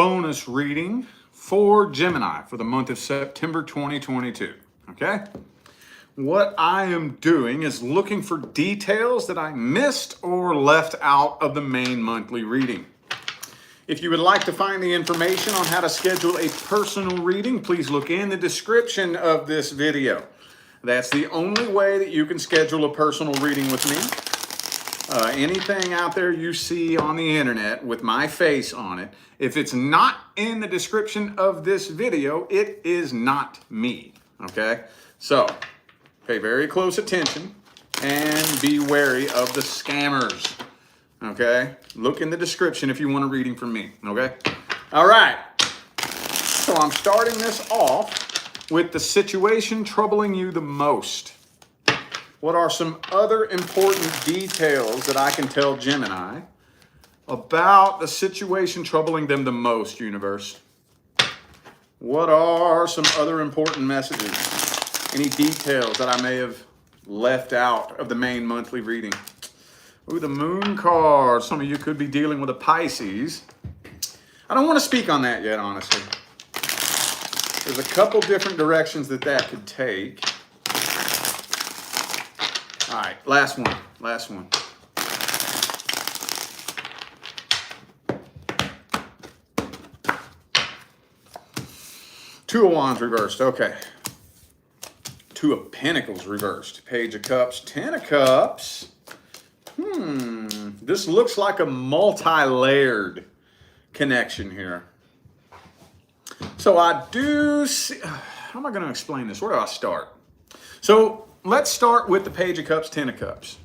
bonus reading for Gemini for the month of September 2022, okay? What I am doing is looking for details that I missed or left out of the main monthly reading. If you would like to find the information on how to schedule a personal reading, please look in the description of this video. That's the only way that you can schedule a personal reading with me. Anything out there you see on the internet with my face on it, if it's not in the description of this video, it is not me, okay? So, pay very close attention and be wary of the scammers, okay? Look in the description if you want a reading from me, okay? All right, so I'm starting this off with the situation troubling you the most. What are some other important details that I can tell Gemini about the situation troubling them the most, universe? What are some other important messages? Any details that I may have left out of the main monthly reading? Ooh, the moon card. Some of you could be dealing with a Pisces. I don't want to speak on that yet, honestly. There's a couple different directions that could take. All right, last one. Two of Wands reversed, okay. Two of Pentacles reversed. Page of Cups, Ten of Cups. This looks like a multi-layered connection here. So I do see, how am I going to explain this? Where do I start? So let's start with the Page of Cups, Ten of Cups.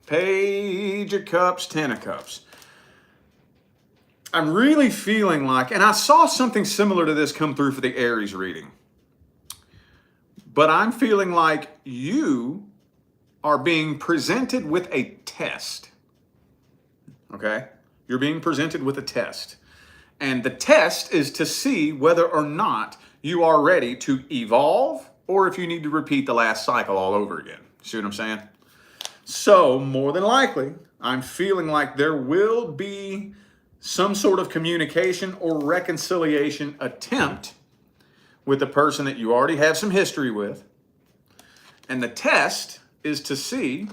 Page of Cups, Ten of Cups. I'm really feeling like, and I saw something similar to this come through for the Aries reading, but I'm feeling like you are being presented with a test, okay? You're being presented with a test. And the test is to see whether or not you are ready to evolve or if you need to repeat the last cycle all over again. See what I'm saying? So, more than likely, I'm feeling like there will be some sort of communication or reconciliation attempt with the person that you already have some history with. And the test is to see,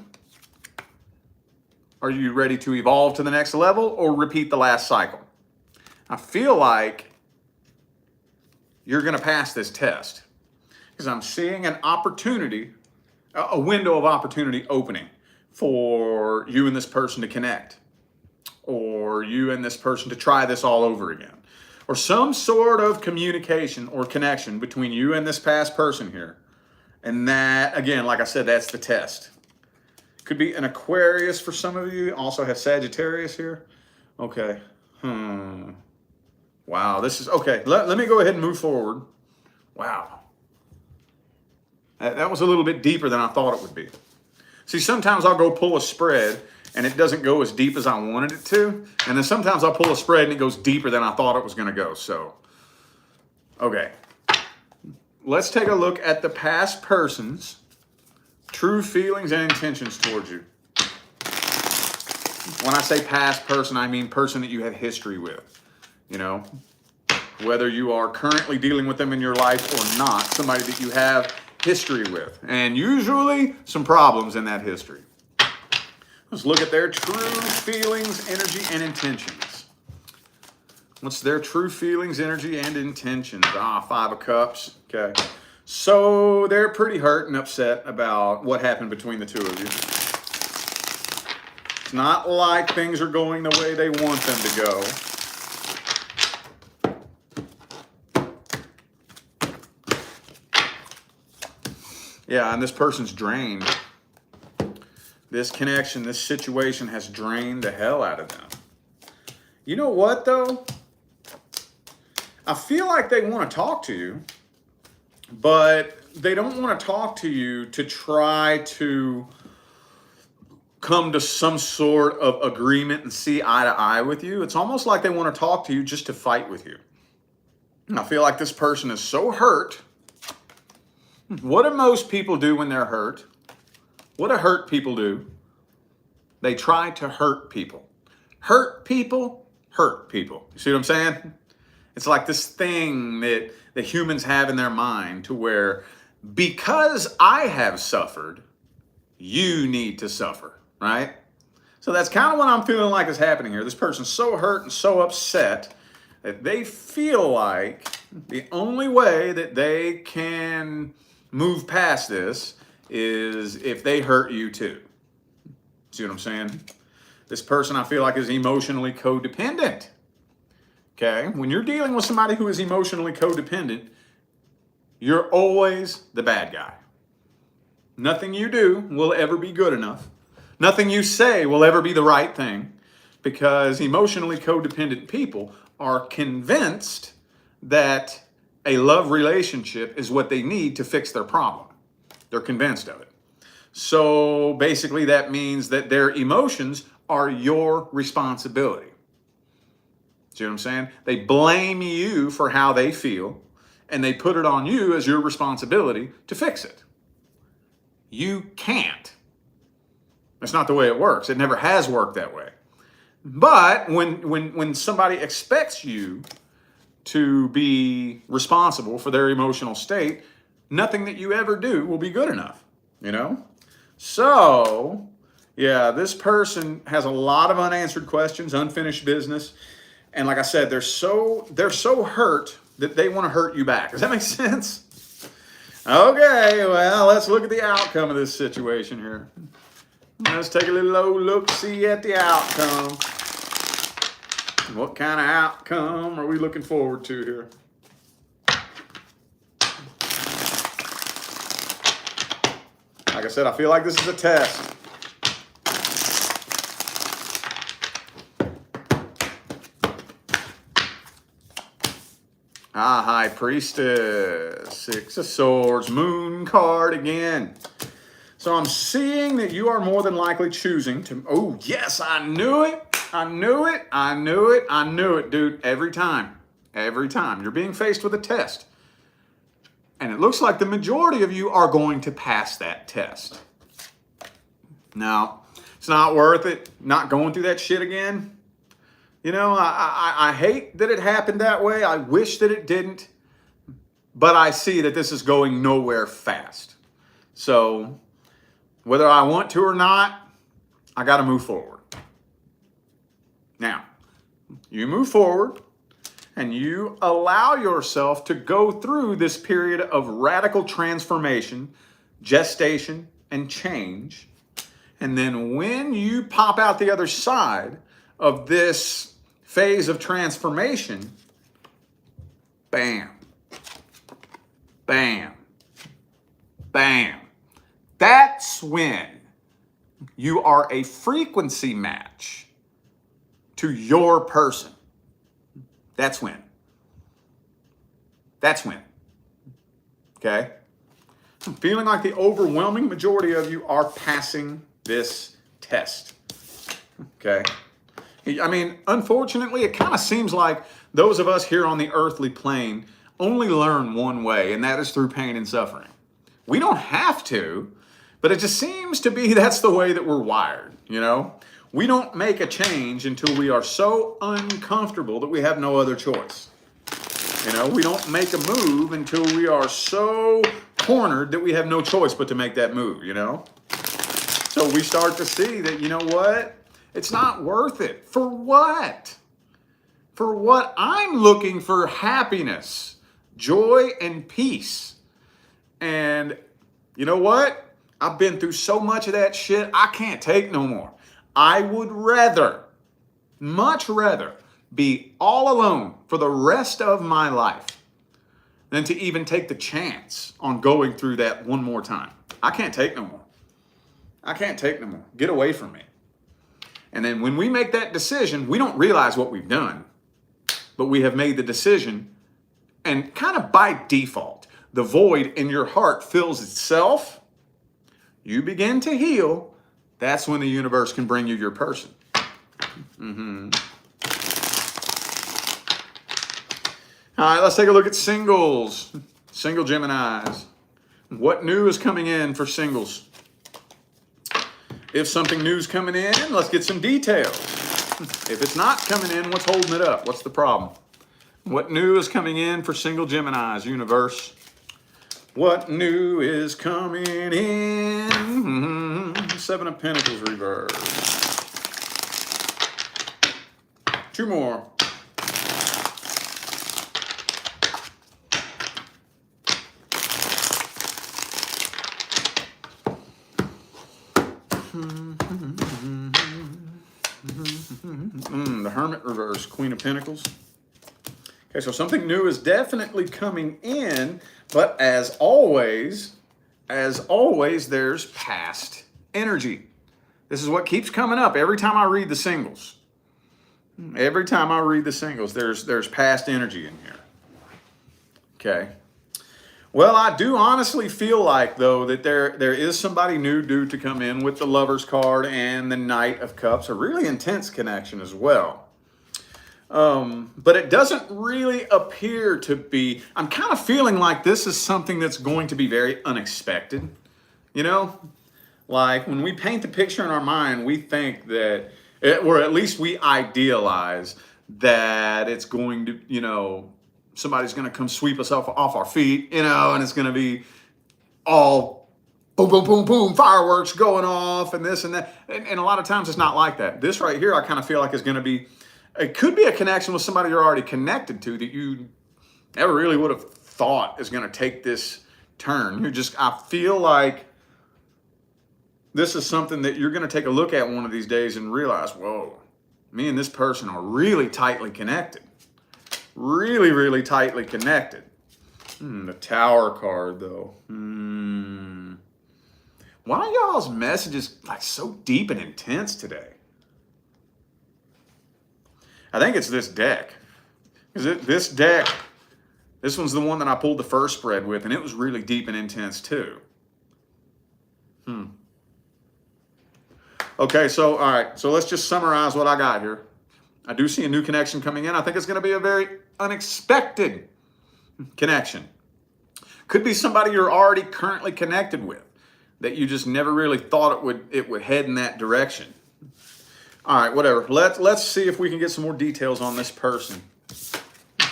are you ready to evolve to the next level or repeat the last cycle? I feel like you're going to pass this test because I'm seeing an opportunity, a window of opportunity opening for you and this person to connect, or you and this person to try this all over again, or some sort of communication or connection between you and this past person here. And that, again, like I said, that's the test. Could be an Aquarius for some of you. Also have Sagittarius here. Okay. Wow, this is, okay, let me go ahead and move forward. Wow. That was a little bit deeper than I thought it would be. See, sometimes I'll go pull a spread and it doesn't go as deep as I wanted it to. And then sometimes I'll pull a spread and it goes deeper than I thought it was going to go. So, okay. Let's take a look at the past person's true feelings and intentions towards you. When I say past person, I mean person that you have history with. You know, whether you are currently dealing with them in your life or not, somebody that you have history with, and usually some problems in that history. Let's look at their true feelings, energy, and intentions. What's their true feelings, energy, and intentions? Five of Cups. Okay. So they're pretty hurt and upset about what happened between the two of you. It's not like things are going the way they want them to go. Yeah, and this person's drained. This connection, this situation has drained the hell out of them. You know what, though? I feel like they want to talk to you, but they don't want to talk to you to try to come to some sort of agreement and see eye to eye with you. It's almost like they want to talk to you just to fight with you. And I feel like this person is so hurt. What do most people do when they're hurt? What do hurt people do? They try to hurt people. Hurt people hurt people. You see what I'm saying? It's like this thing that the humans have in their mind to where because I have suffered, you need to suffer, right? So that's kind of what I'm feeling like is happening here. This person's so hurt and so upset that they feel like the only way that they can move past this is if they hurt you too. See what I'm saying? This person I feel like is emotionally codependent. Okay? When you're dealing with somebody who is emotionally codependent, you're always the bad guy. Nothing you do will ever be good enough. Nothing you say will ever be the right thing, because emotionally codependent people are convinced that a love relationship is what they need to fix their problem. They're convinced of it. So basically that means that their emotions are your responsibility. See what I'm saying? They blame you for how they feel, and they put it on you as your responsibility to fix it. You can't. That's not the way it works. It never has worked that way. But when somebody expects you to be responsible for their emotional state, nothing that you ever do will be good enough, you know? So, yeah, this person has a lot of unanswered questions, unfinished business. And like I said, they're so hurt that they want to hurt you back. Does that make sense? Okay, well, let's look at the outcome of this situation here. Let's take a little look-see at the outcome. What kind of outcome are we looking forward to here? Like I said, I feel like this is a test. High Priestess, Six of Swords, Moon card again. So I'm seeing that you are more than likely choosing to, oh yes, I knew it. I knew it. I knew it. I knew it, dude. Every time. Every time. You're being faced with a test. And it looks like the majority of you are going to pass that test. Now, it's not worth it not going through that shit again. You know, I hate that it happened that way. I wish that it didn't. But I see that this is going nowhere fast. So, whether I want to or not, I got to move forward. Now, you move forward and you allow yourself to go through this period of radical transformation, gestation, and change. And then when you pop out the other side of this phase of transformation, bam, bam, bam. That's when you are a frequency match to your person. That's when. That's when. Okay? I'm feeling like the overwhelming majority of you are passing this test. Okay? I mean, unfortunately, it kind of seems like those of us here on the earthly plane only learn one way, and that is through pain and suffering. We don't have to, but it just seems to be that's the way that we're wired, you know? We don't make a change until we are so uncomfortable that we have no other choice. You know, we don't make a move until we are so cornered that we have no choice but to make that move, you know? So we start to see that, you know what? It's not worth it. For what? For what? I'm looking for happiness, joy, and peace. And you know what? I've been through so much of that shit, I can't take no more. I would rather, much rather, be all alone for the rest of my life than to even take the chance on going through that one more time. I can't take no more. I can't take no more. Get away from me. And then when we make that decision, we don't realize what we've done, but we have made the decision, and kind of by default, the void in your heart fills itself. You begin to heal. That's when the universe can bring you your person. All right, let's take a look at singles. Single Geminis. What new is coming in for singles? If something new is coming in, let's get some details. If it's not coming in, what's holding it up? What's the problem? What new is coming in for single Geminis, universe? What new is coming in? Seven of Pentacles reverse. Two more. The Hermit reverse, Queen of Pentacles. Okay, so something new is definitely coming in, but as always, there's past energy. This is what keeps coming up every time I read the singles. Every time I read the singles, there's past energy in here. Okay. Well, I do honestly feel like, though, that there is somebody new due to come in with the Lover's card and the Knight of Cups, a really intense connection as well. But it doesn't really appear to be, I'm kind of feeling like this is something that's going to be very unexpected. You know, like when we paint the picture in our mind, we think that, or at least we idealize that it's going to, you know, somebody's going to come sweep us off our feet, you know, and it's going to be all boom, boom, boom, boom, fireworks going off and this and that. And a lot of times it's not like that. This right here, I kind of feel like is going to be, it could be a connection with somebody you're already connected to that you never really would have thought is going to take this turn. I feel like this is something that you're going to take a look at one of these days and realize, whoa, me and this person are really tightly connected. Really, really tightly connected. The Tower card, though. Why are y'all's messages like so deep and intense today? I think it's this deck. This deck, this one's the one that I pulled the first spread with, and it was really deep and intense too. Okay, so all right, so let's just summarize what I got here. I do see a new connection coming in. I think it's going to be a very unexpected connection. Could be somebody you're already currently connected with that you just never really thought it would head in that direction. All right, whatever. Let's see if we can get some more details on this person. Let's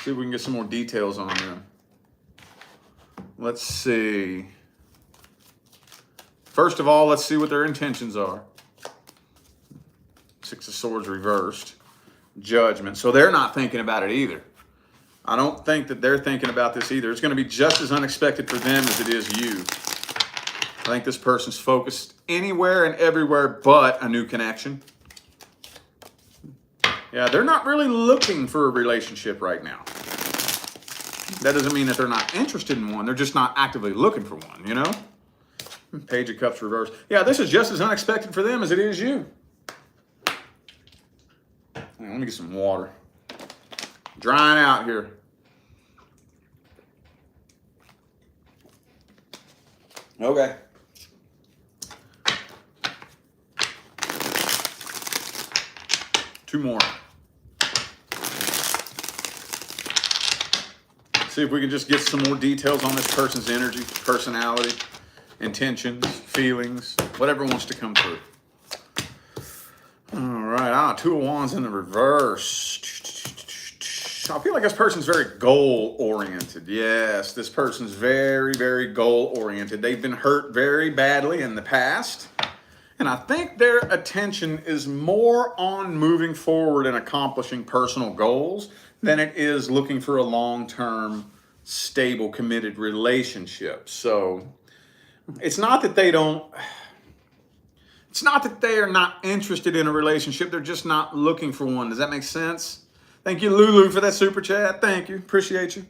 see if we can get some more details on them. Let's see. First of all, let's see what their intentions are. Six of Swords reversed. Judgment. So they're not thinking about it either. I don't think that they're thinking about this either. It's going to be just as unexpected for them as it is you. I think this person's focused anywhere and everywhere but a new connection. Yeah, they're not really looking for a relationship right now. That doesn't mean that they're not interested in one. They're just not actively looking for one, you know? Page of Cups reversed. Yeah, this is just as unexpected for them as it is you. Let me get some water. Drying out here. Okay. Two more. See if we can just get some more details on this person's energy, personality, intentions, feelings, whatever wants to come through. All right, Two of Wands in the reverse. I feel like this person's very goal-oriented. Yes, this person's very, very goal-oriented. They've been hurt very badly in the past. And I think their attention is more on moving forward and accomplishing personal goals than it is looking for a long-term, stable, committed relationship. So it's not that they don't... It's not that they are not interested in a relationship. They're just not looking for one. Does that make sense? Thank you, Lulu, for that super chat. Thank you. Appreciate you.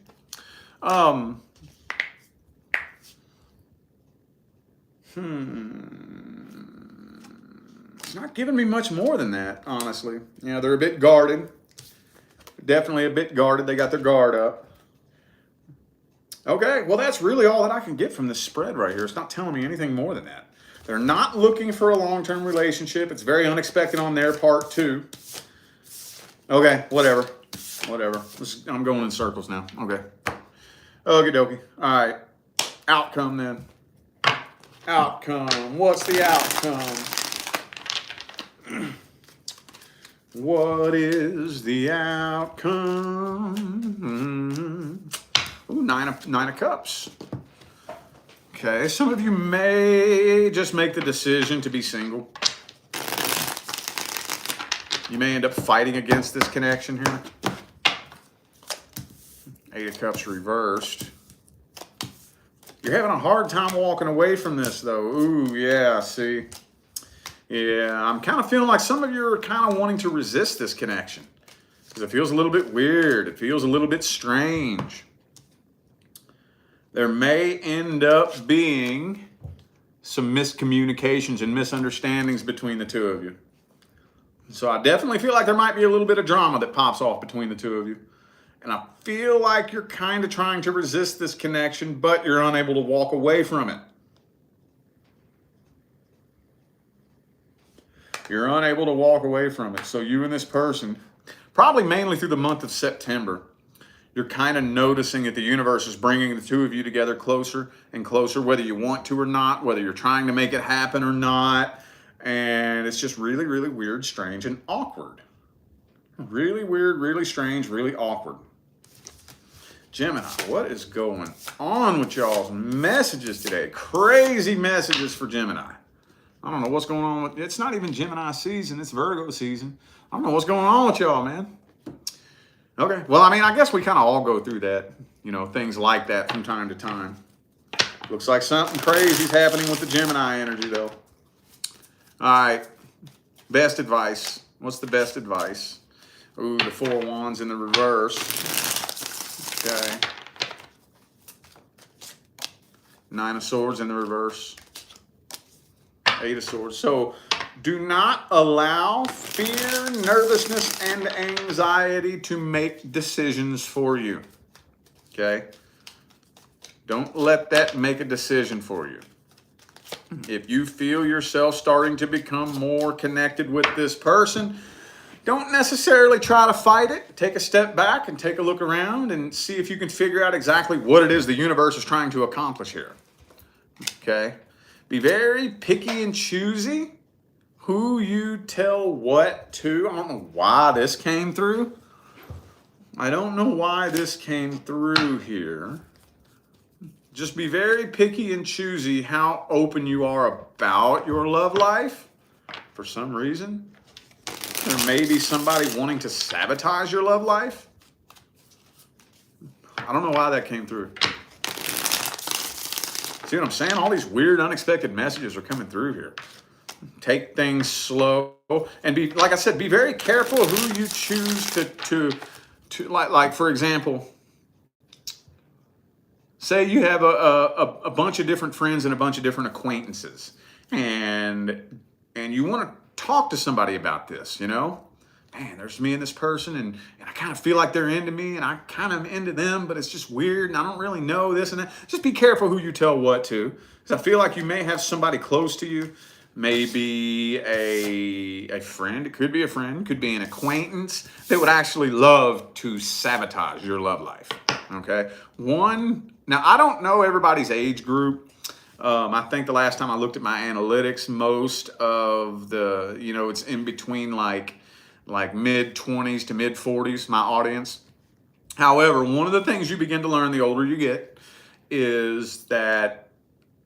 It's not giving me much more than that, honestly. Yeah, they're a bit guarded. Definitely a bit guarded. They got their guard up. Okay, well, that's really all that I can get from this spread right here. It's not telling me anything more than that. They're not looking for a long-term relationship. It's very unexpected on their part, too. Okay, whatever. I'm going in circles now. Okay. Okie dokie. All right. Outcome, then. Outcome. What's the outcome? What is the outcome? Ooh, nine of cups. Okay, some of you may just make the decision to be single. You may end up fighting against this connection here. Eight of Cups reversed. You're having a hard time walking away from this, though. Ooh, yeah, see. Yeah, I'm kind of feeling like some of you are kind of wanting to resist this connection because it feels a little bit weird. It feels a little bit strange. There may end up being some miscommunications and misunderstandings between the two of you. So I definitely feel like there might be a little bit of drama that pops off between the two of you. And I feel like you're kind of trying to resist this connection, but you're unable to walk away from it. You're unable to walk away from it. So you and this person, probably mainly through the month of September, you're kind of noticing that the universe is bringing the two of you together closer and closer, whether you want to or not, whether you're trying to make it happen or not. And it's just really, really weird, strange, and awkward. Really weird, really strange, really awkward. Gemini, what is going on with y'all's messages today? Crazy messages for Gemini. I don't know what's going on with, it's not even Gemini season, it's Virgo season. I don't know what's going on with y'all, man. Okay, well, I mean, I guess we kind of all go through that, you know, things like that from time to time. Looks like something crazy is happening with the Gemini energy, though. All right, best advice. What's the best advice? Ooh, the Four of Wands in the reverse. Okay. Nine of Swords in the reverse. Eight of Swords. So do not allow fear, nervousness, and anxiety to make decisions for you. Okay? Don't let that make a decision for you. If you feel yourself starting to become more connected with this person, don't necessarily try to fight it. Take a step back and take a look around and see if you can figure out exactly what it is the universe is trying to accomplish here. Okay? Be very picky and choosy who you tell what to. I don't know why this came through. I don't know why this came through here. Just be very picky and choosy how open you are about your love life. For some reason, there may be somebody wanting to sabotage your love life. I don't know why that came through. See what I'm saying? All these weird, unexpected messages are coming through here. Take things slow and be, like I said, be very careful who you choose to like for example, say you have a bunch of different friends and a bunch of different acquaintances, and you want to talk to somebody about this, you know? Man, there's me and this person, and I kind of feel like they're into me, and I kind of am into them, but it's just weird, and I don't really know this and that. Just be careful who you tell what to, because I feel like you may have somebody close to you, maybe a friend, it could be a friend, could be an acquaintance, that would actually love to sabotage your love life, okay? Now, I don't know everybody's age group. I think the last time I looked at my analytics, most of the, you know, it's in between like mid-20s to mid-40s, my audience. However, one of the things you begin to learn the older you get is that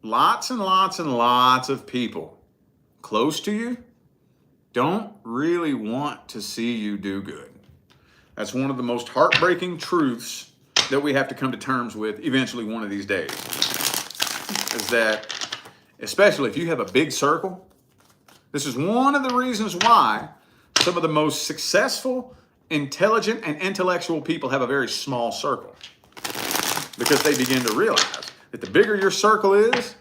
lots and lots and lots of people close to you don't really want to see you do good. That's one of the most heartbreaking truths that we have to come to terms with eventually one of these days. Is that, especially if you have a big circle, this is one of the reasons why some of the most successful, intelligent, and intellectual people have a very small circle. Because they begin to realize that the bigger your circle is,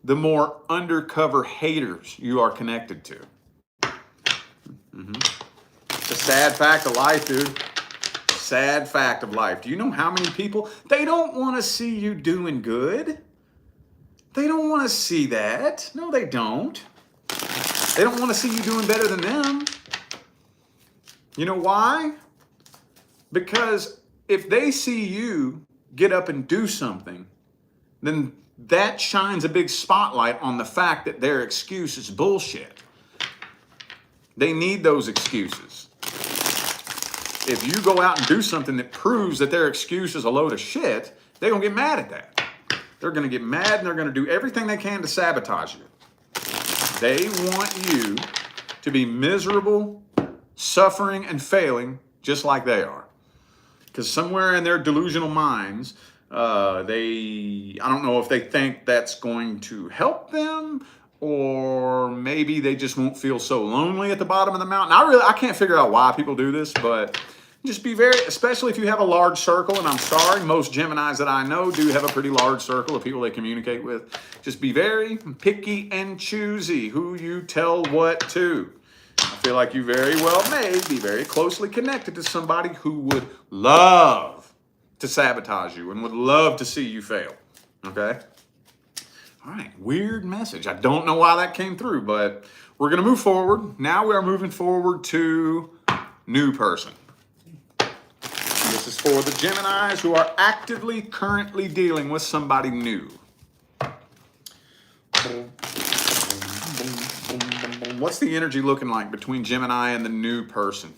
the more undercover haters you are connected to. It's a sad fact of life, dude. Sad fact of life. Do you know how many people, they don't want to see you doing good? They don't want to see that. No, they don't. They don't want to see you doing better than them. You know why? Because if they see you get up and do something, then that shines a big spotlight on the fact that their excuse is bullshit. They need those excuses. If you go out and do something that proves that their excuse is a load of shit, they're going to get mad at that. They're going to get mad and they're going to do everything they can to sabotage you. They want you to be miserable, suffering, and failing just like they are. Because somewhere in their delusional minds, I don't know if they think that's going to help them, or maybe they just won't feel so lonely at the bottom of the mountain. I can't figure out why people do this, but just be very, especially if you have a large circle, and I'm sorry, most Geminis that I know do have a pretty large circle of people they communicate with. Just be very picky and choosy who you tell what to. I feel like you very well may be very closely connected to somebody who would love to sabotage you and would love to see you fail. Okay? All right, weird message. I don't know why that came through, but we're going to move forward. Now we are moving forward to new person. This is for the Geminis who are actively currently dealing with somebody new. What's the energy looking like between Gemini and the new person?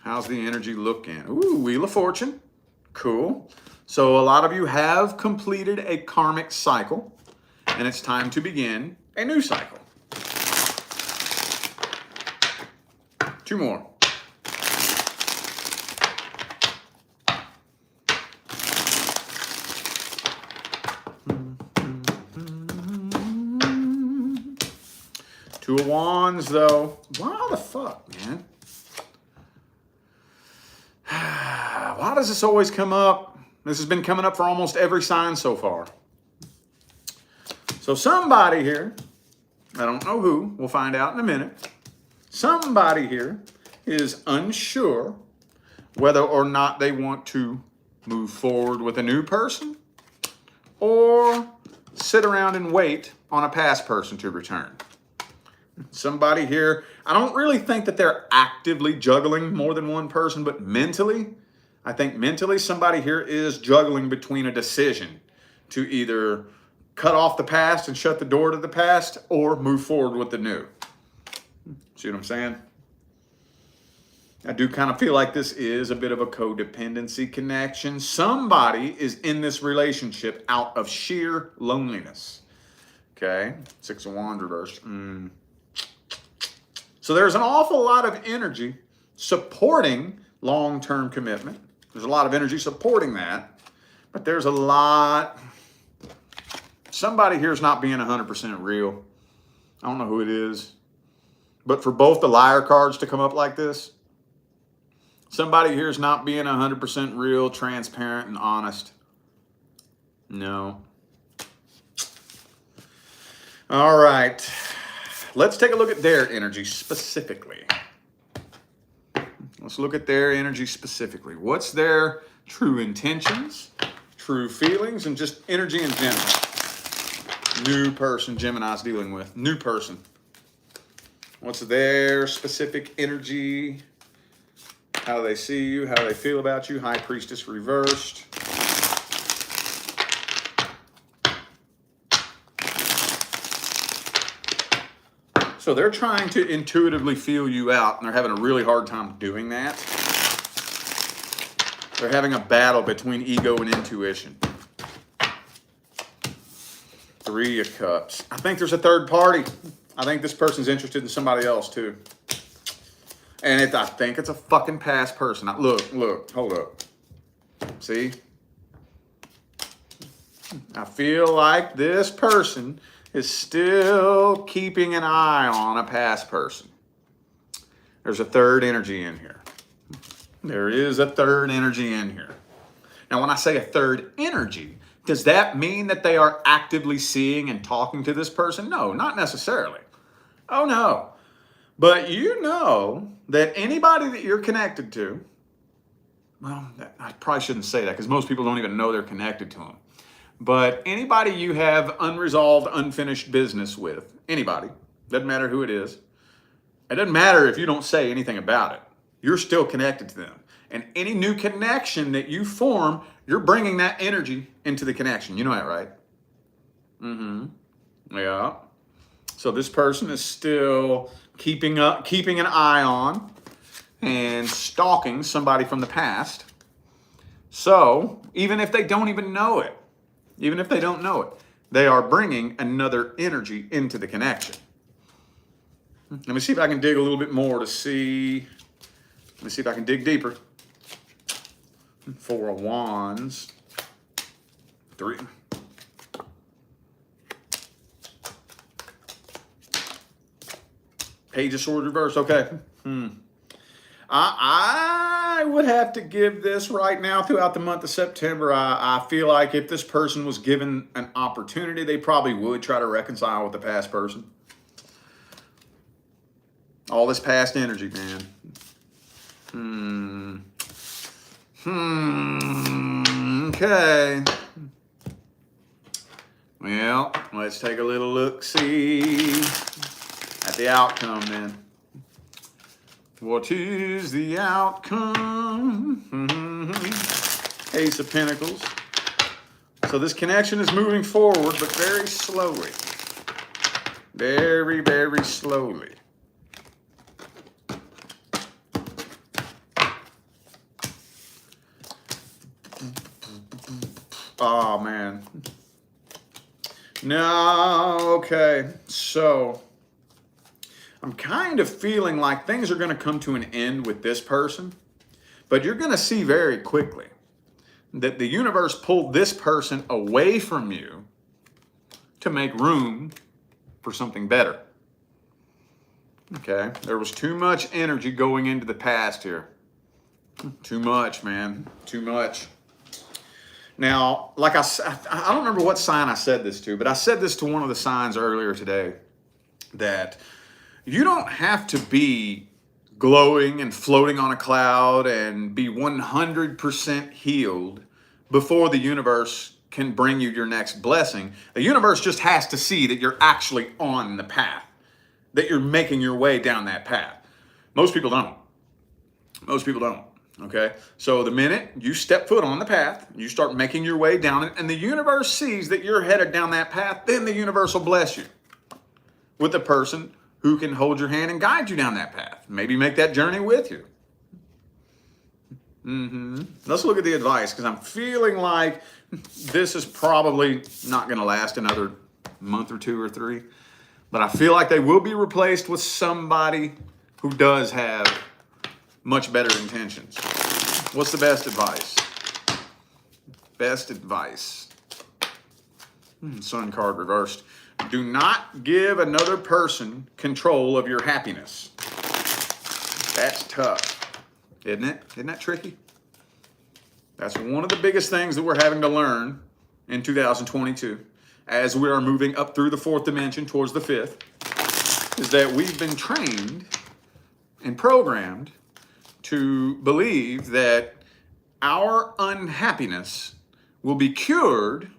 How's the energy looking? Ooh, Wheel of Fortune. Cool. So a lot of you have completed a karmic cycle, and it's time to begin a new cycle. Two more. Two of Wands, though. Why the fuck, man? Why does this always come up? This has been coming up for almost every sign so far. So somebody here, I don't know who, we'll find out in a minute. Somebody here is unsure whether or not they want to move forward with a new person or sit around and wait on a past person to return. Somebody here, I don't really think that they're actively juggling more than one person, but mentally, I think mentally somebody here is juggling between a decision to either cut off the past and shut the door to the past or move forward with the new. See what I'm saying? I do kind of feel like this is a bit of a codependency connection. Somebody is in this relationship out of sheer loneliness. Okay, Six of Wands reversed. So there's an awful lot of energy supporting long-term commitment. There's a lot of energy supporting that, but there's a lot. Somebody here is not being 100% real. I don't know who it is, but for both the liar cards to come up like this, somebody here is not being 100% real, transparent, and honest. No. All right. Let's take a look at their energy specifically. Let's look at their energy specifically. What's their true intentions, true feelings, and just energy in general? New person Gemini's dealing with. New person. What's their specific energy? How do they see you? How do they feel about you? High Priestess reversed. So they're trying to intuitively feel you out, and they're having a really hard time doing that. They're having a battle between ego and intuition. Three of Cups. I think there's a third party. I think this person's interested in somebody else too. And I think it's a fucking past person. Look, hold up. See? I feel like this person is still keeping an eye on a past person. There's a third energy in here. There is a third energy in here. Now, when I say a third energy, does that mean that they are actively seeing and talking to this person? No, not necessarily. Oh, no. But you know that anybody that you're connected to, well, I probably shouldn't say that because most people don't even know they're connected to them. But anybody you have unresolved, unfinished business with, anybody, doesn't matter who it is. It doesn't matter if you don't say anything about it. You're still connected to them. And any new connection that you form, you're bringing that energy into the connection. You know that, right? Mm-hmm. Yeah. So this person is still keeping an eye on and stalking somebody from the past. So even if they don't even know it, they are bringing another energy into the connection. Let me see if I can dig a little bit more to see. Let me see if I can dig deeper. 4 of Wands. 3. Page of Swords reverse. Okay. I would have to give this right now throughout the month of September. I feel like if this person was given an opportunity, they probably would try to reconcile with the past person. All this past energy, man. Okay. Well, let's take a little look-see at the outcome then. What is the outcome? Ace of Pentacles. So this connection is moving forward, but very slowly. Very, very slowly. Oh, man. No, okay. So I'm kind of feeling like things are going to come to an end with this person, but you're going to see very quickly that the universe pulled this person away from you to make room for something better. Okay, there was too much energy going into the past here. Too much, man, too much. Now, like I don't remember what sign I said this to, but I said this to one of the signs earlier today, that you don't have to be glowing and floating on a cloud and be 100% healed before the universe can bring you your next blessing. The universe just has to see that you're actually on the path, that you're making your way down that path. Most people don't. Most people don't. Okay, so the minute you step foot on the path, you start making your way down it, and the universe sees that you're headed down that path, then the universe will bless you with a person who can hold your hand and guide you down that path. Maybe make that journey with you. Let's look at the advice, because I'm feeling like this is probably not going to last another month or 2 or 3, but I feel like they will be replaced with somebody who does have much better intentions. What's the best advice? Best advice. Sun card reversed. Do not give another person control of your happiness. That's tough, isn't it? Isn't that tricky? That's one of the biggest things that we're having to learn in 2022 as we are moving up through the 4th dimension towards the 5th, is that we've been trained and programmed to believe that our unhappiness will be cured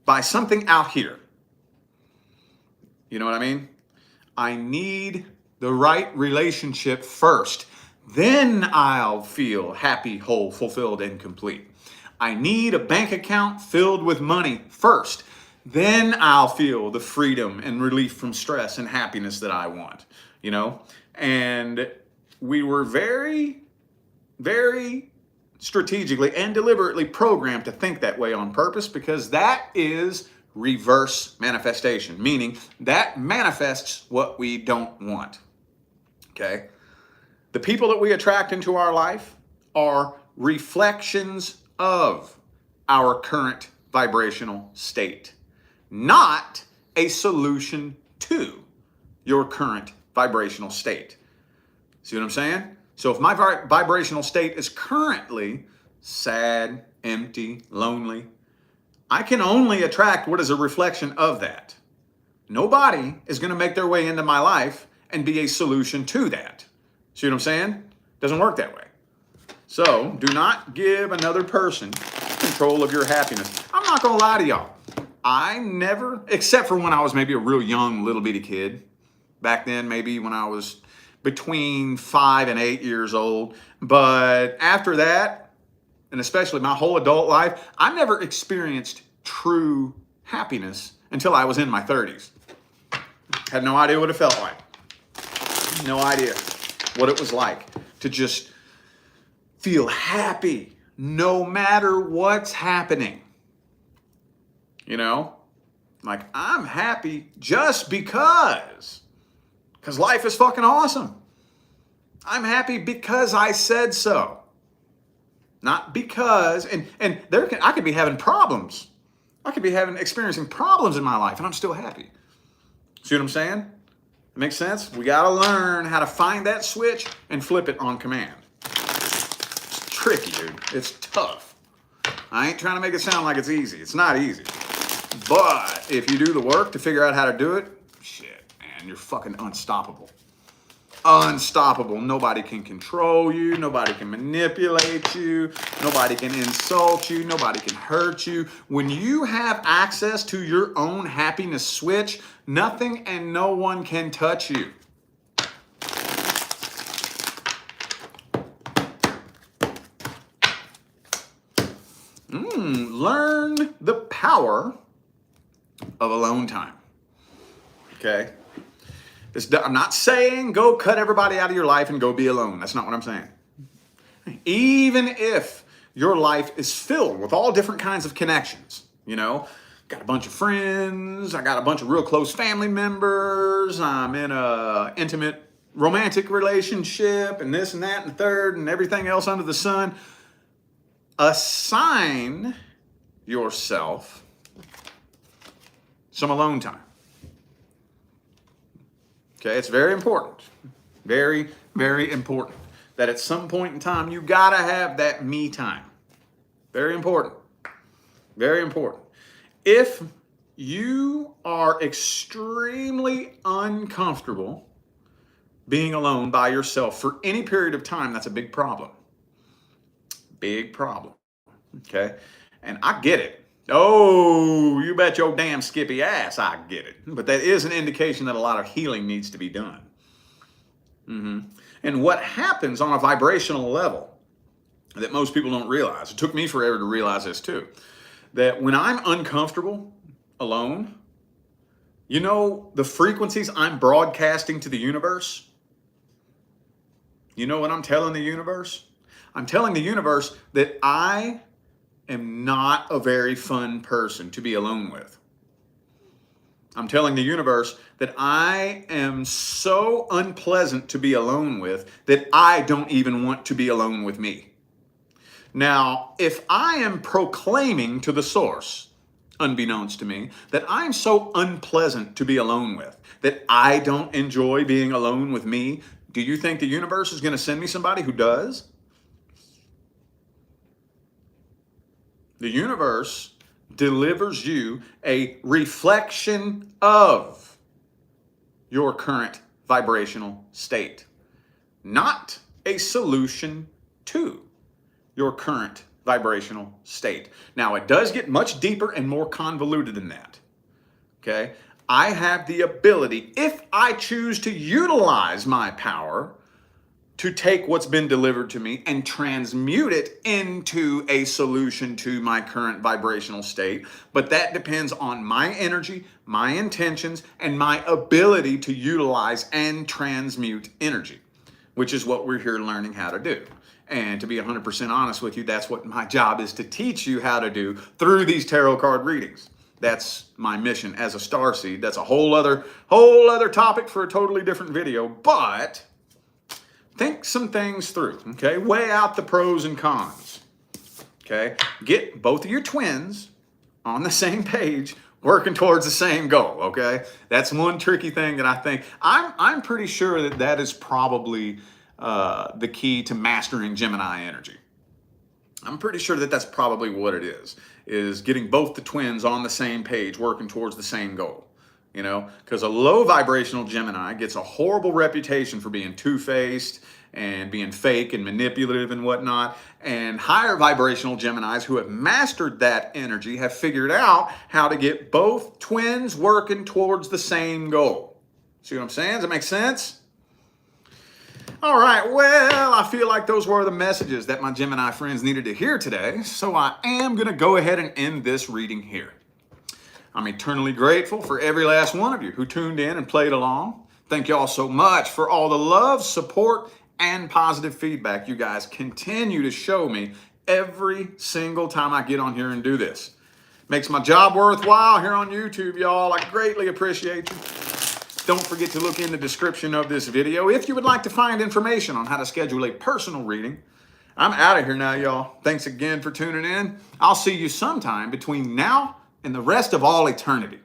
by something out here. You know what I mean? I need the right relationship first. Then I'll feel happy, whole, fulfilled, and complete. I need a bank account filled with money first. Then I'll feel the freedom and relief from stress and happiness that I want. You know? And we were very, very strategically and deliberately programmed to think that way on purpose, because that is reverse manifestation, meaning that manifests what we don't want. Okay? The people that we attract into our life are reflections of our current vibrational state, not a solution to your current vibrational state. See what I'm saying? So if my vibrational state is currently sad, empty, lonely, I can only attract what is a reflection of that. Nobody is going to make their way into my life and be a solution to that. See what I'm saying? Doesn't work that way. So do not give another person control of your happiness. I'm not going to lie to y'all. I never, except for when I was maybe a real young little bitty kid, back then maybe when I was between 5 and 8 years old. But after that, and especially my whole adult life, I never experienced true happiness until I was in my 30s. Had no idea what it felt like. No idea what it was like to just feel happy no matter what's happening. You know, like I'm happy just because life is fucking awesome. I'm happy because I said so. Not because, and I could be having problems. I could be experiencing problems in my life and I'm still happy. See what I'm saying? It makes sense? We got to learn how to find that switch and flip it on command. It's tricky, dude. It's tough. I ain't trying to make it sound like it's easy. It's not easy. But if you do the work to figure out how to do it, shit, man, you're fucking unstoppable. Unstoppable. Nobody can control you. Nobody can manipulate you. Nobody can insult you. Nobody can hurt you. When you have access to your own happiness switch, nothing and no one can touch you. Learn the power of alone time. Okay? I'm not saying go cut everybody out of your life and go be alone. That's not what I'm saying. Even if your life is filled with all different kinds of connections, you know, got a bunch of friends, I got a bunch of real close family members, I'm in a intimate romantic relationship and this and that and the third and everything else under the sun, assign yourself some alone time. Okay, it's very important. Very, very important that at some point in time, you gotta have that me time. Very important. Very important. If you are extremely uncomfortable being alone by yourself for any period of time, that's a big problem. Big problem. Okay? And I get it. Oh, you bet your damn skippy ass I get it. But that is an indication that a lot of healing needs to be done. And what happens on a vibrational level that most people don't realize, it took me forever to realize this too, that when I'm uncomfortable alone, you know the frequencies I'm broadcasting to the universe? You know what I'm telling the universe? I'm telling the universe that I am not a very fun person to be alone with. I'm telling the universe that I am so unpleasant to be alone with that I don't even want to be alone with me. Now, if I am proclaiming to the source, unbeknownst to me, that I'm so unpleasant to be alone with, that I don't enjoy being alone with me, do you think the universe is going to send me somebody who does? The universe delivers you a reflection of your current vibrational state, not a solution to your current vibrational state. Now, it does get much deeper and more convoluted than that. Okay? I have the ability, if I choose to utilize my power, to take what's been delivered to me and transmute it into a solution to my current vibrational state. But that depends on my energy, my intentions, and my ability to utilize and transmute energy, which is what we're here learning how to do. And to be 100% honest with you, that's what my job is to teach you how to do through these tarot card readings. That's my mission as a starseed. That's a whole other topic for a totally different video, but think some things through, okay? Weigh out the pros and cons, okay? Get both of your twins on the same page, working towards the same goal, okay? That's one tricky thing that I think, I'm pretty sure that is probably the key to mastering Gemini energy. I'm pretty sure that that's probably what it is getting both the twins on the same page, working towards the same goal. You know, because a low vibrational Gemini gets a horrible reputation for being two-faced and being fake and manipulative and whatnot. And higher vibrational Geminis who have mastered that energy have figured out how to get both twins working towards the same goal. See what I'm saying? Does that make sense? All right, well, I feel like those were the messages that my Gemini friends needed to hear today. So I am going to go ahead and end this reading here. I'm eternally grateful for every last one of you who tuned in and played along. Thank y'all so much for all the love, support, and positive feedback you guys continue to show me every single time I get on here and do this. Makes my job worthwhile here on YouTube, y'all. I greatly appreciate you. Don't forget to look in the description of this video if you would like to find information on how to schedule a personal reading. I'm out of here now, y'all. Thanks again for tuning in. I'll see you sometime between now and the rest of all eternity.